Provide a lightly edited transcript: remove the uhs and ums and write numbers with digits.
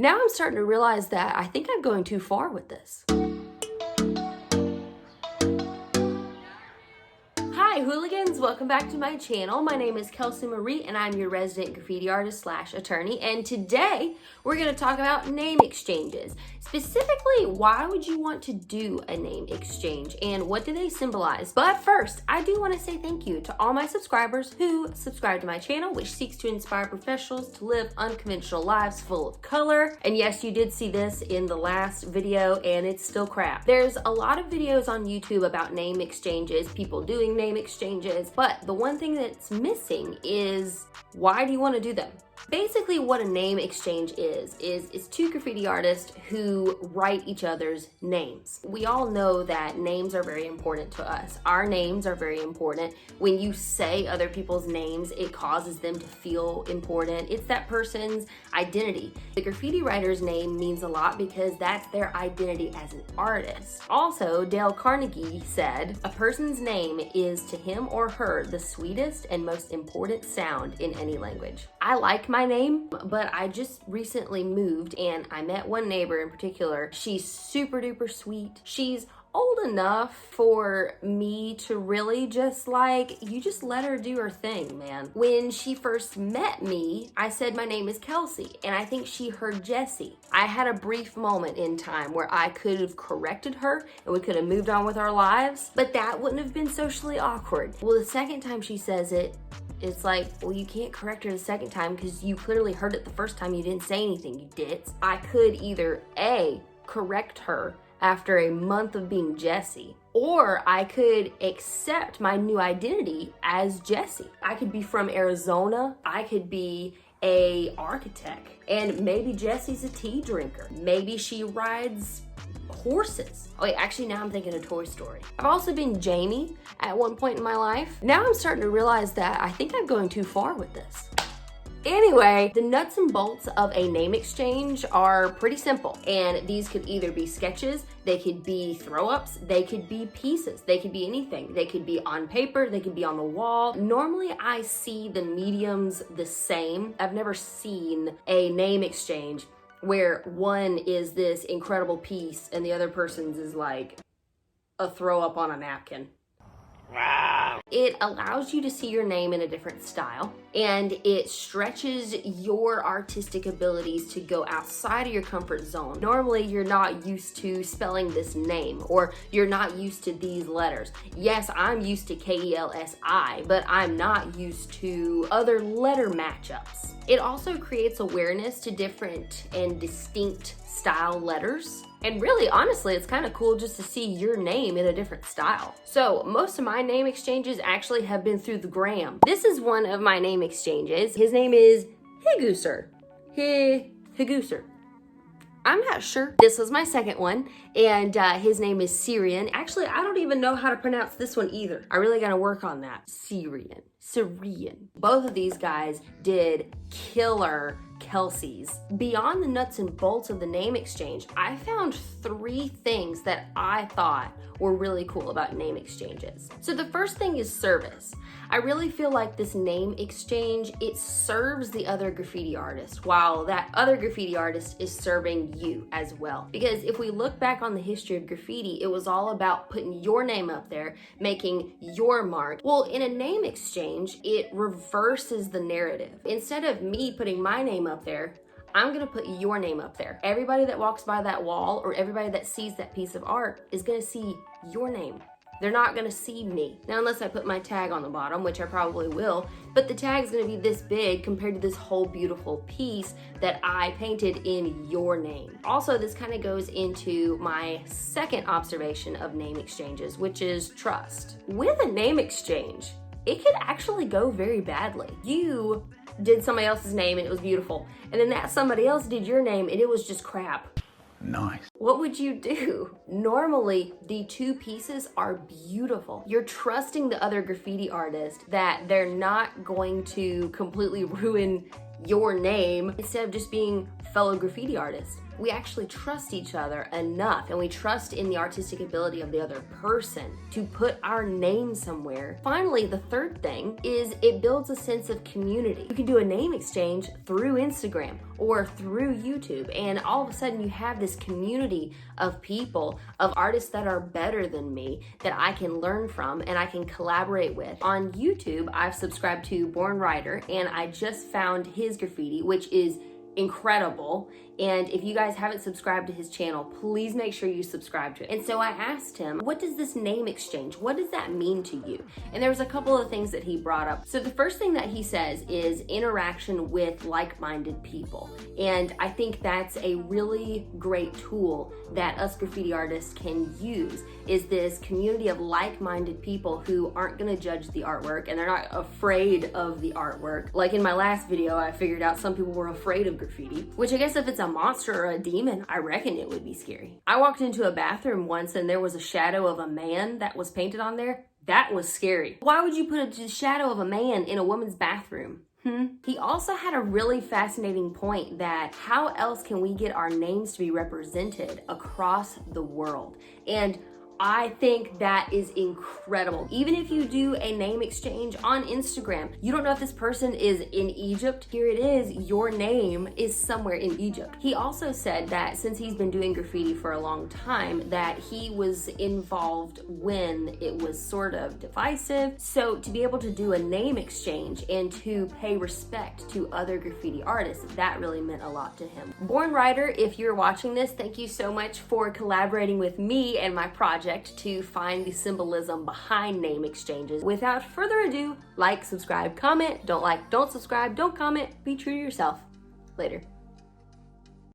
Now I'm starting to realize that I think I'm going too far with this. Hi hooligans, welcome back to my channel. My name is Kelsey Marie and I'm your resident graffiti artist / attorney, and today we're going to talk about name exchanges. Specifically, why would you want to do a name exchange and what do they symbolize? But first, I do want to say thank you to all my subscribers who subscribe to my channel, which seeks to inspire professionals to live unconventional lives full of color. And yes, you did see this in the last video and it's still crap. There's a lot of videos on YouTube about name exchanges, people doing name exchanges, but the one thing that's missing is why do you want to do them? Basically what a name exchange is two graffiti artists who write each other's names. We all know that names are very important to us. Our names are very important. When you say other people's names, it causes them to feel important. It's that person's identity. The graffiti writer's name means a lot because that's their identity as an artist. Also, Dale Carnegie said, "A person's name is to him or her the sweetest and most important sound in any language." I like my name, but I just recently moved and I met one neighbor in particular. She's super duper sweet. She's old enough for me to really just you just let her do her thing, man. When she first met me, I said my name is Kelsey, and I think she heard Jesse. I had a brief moment in time where I could have corrected her and we could have moved on with our lives, but that wouldn't have been socially awkward. Well, the second time she says it, it's like, well, you can't correct her the second time because you clearly heard it the first time. You didn't say anything, you ditz. I could either A, correct her after a month of being Jesse, or I could accept my new identity as Jesse. I could be from Arizona. I could be a architect, and maybe Jesse's a tea drinker. Maybe she rides horses. Oh wait, actually now I'm thinking of Toy Story. I've also been Jamie at one point in my life. Now I'm starting to realize that I think I'm going too far with this. Anyway, the nuts and bolts of a name exchange are pretty simple, and these could either be sketches, they could be throw-ups, they could be pieces, they could be anything. They could be on paper, they could be on the wall. Normally I see the mediums the same. I've never seen a name exchange where one is this incredible piece and the other person's is like a throw-up on a napkin. It allows you to see your name in a different style, and it stretches your artistic abilities to go outside of your comfort zone. Normally, you're not used to spelling this name, or you're not used to these letters. Yes, I'm used to K-E-L-S-I, but I'm not used to other letter matchups. It also creates awareness to different and distinct style letters. And really, honestly, it's kind of cool just to see your name in a different style. So most of my name exchanges actually have been through the gram. This is one of my name exchanges. His name is Higooser. Higooser. I'm not sure. This was my second one, and his name is Syrian. Actually, I don't even know how to pronounce this one either. I really gotta work on that. Syrian. Both of these guys did killer Kelseys. Beyond the nuts and bolts of the name exchange, I found 3 things that I thought were really cool about name exchanges. So the first thing is service. I really feel like this name exchange, it serves the other graffiti artist while that other graffiti artist is serving you as well. Because if we look back on the history of graffiti, it was all about putting your name up there, making your mark. Well, in a name exchange, it reverses the narrative. Instead of me putting my name up there, I'm gonna put your name up there. Everybody that walks by that wall or everybody that sees that piece of art is gonna see your name. They're not gonna see me. Now, unless I put my tag on the bottom, which I probably will, but the tag's gonna be this big compared to this whole beautiful piece that I painted in your name. Also, this kind of goes into my second observation of name exchanges, which is trust. With a name exchange, it could actually go very badly. You did somebody else's name and it was beautiful, and then that somebody else did your name and it was just crap. Nice. What would you do? Normally, the 2 pieces are beautiful. You're trusting the other graffiti artist that they're not going to completely ruin your name instead of just being fellow graffiti artists. We actually trust each other enough, and we trust in the artistic ability of the other person to put our name somewhere. Finally, the third thing is it builds a sense of community. You can do a name exchange through Instagram or through YouTube. And all of a sudden you have this community of people, of artists that are better than me that I can learn from and I can collaborate with. On YouTube, I've subscribed to Born Writer, and I just found his graffiti, which is incredible. And if you guys haven't subscribed to his channel, please make sure you subscribe to it. And so I asked him, what does this name exchange, what does that mean to you? And there was a couple of things that he brought up. So the first thing that he says is interaction with like-minded people. And I think that's a really great tool that us graffiti artists can use, is this community of like-minded people who aren't gonna judge the artwork and they're not afraid of the artwork. Like in my last video, I figured out some people were afraid of graffiti, which I guess if it's a monster or a demon, I reckon it would be scary. I walked into a bathroom once and there was a shadow of a man that was painted on there. That was scary. Why would you put a shadow of a man in a woman's bathroom? He also had a really fascinating point that how else can we get our names to be represented across the world? And I think that is incredible. Even if you do a name exchange on Instagram, you don't know if this person is in Egypt. Here it is, your name is somewhere in Egypt. He also said that since he's been doing graffiti for a long time, that he was involved when it was sort of divisive. So to be able to do a name exchange and to pay respect to other graffiti artists, that really meant a lot to him. Born Writer, if you're watching this, thank you so much for collaborating with me and my project to find the symbolism behind name exchanges. Without further ado, like, subscribe, comment. Don't like, don't subscribe, don't comment. Be true to yourself. Later.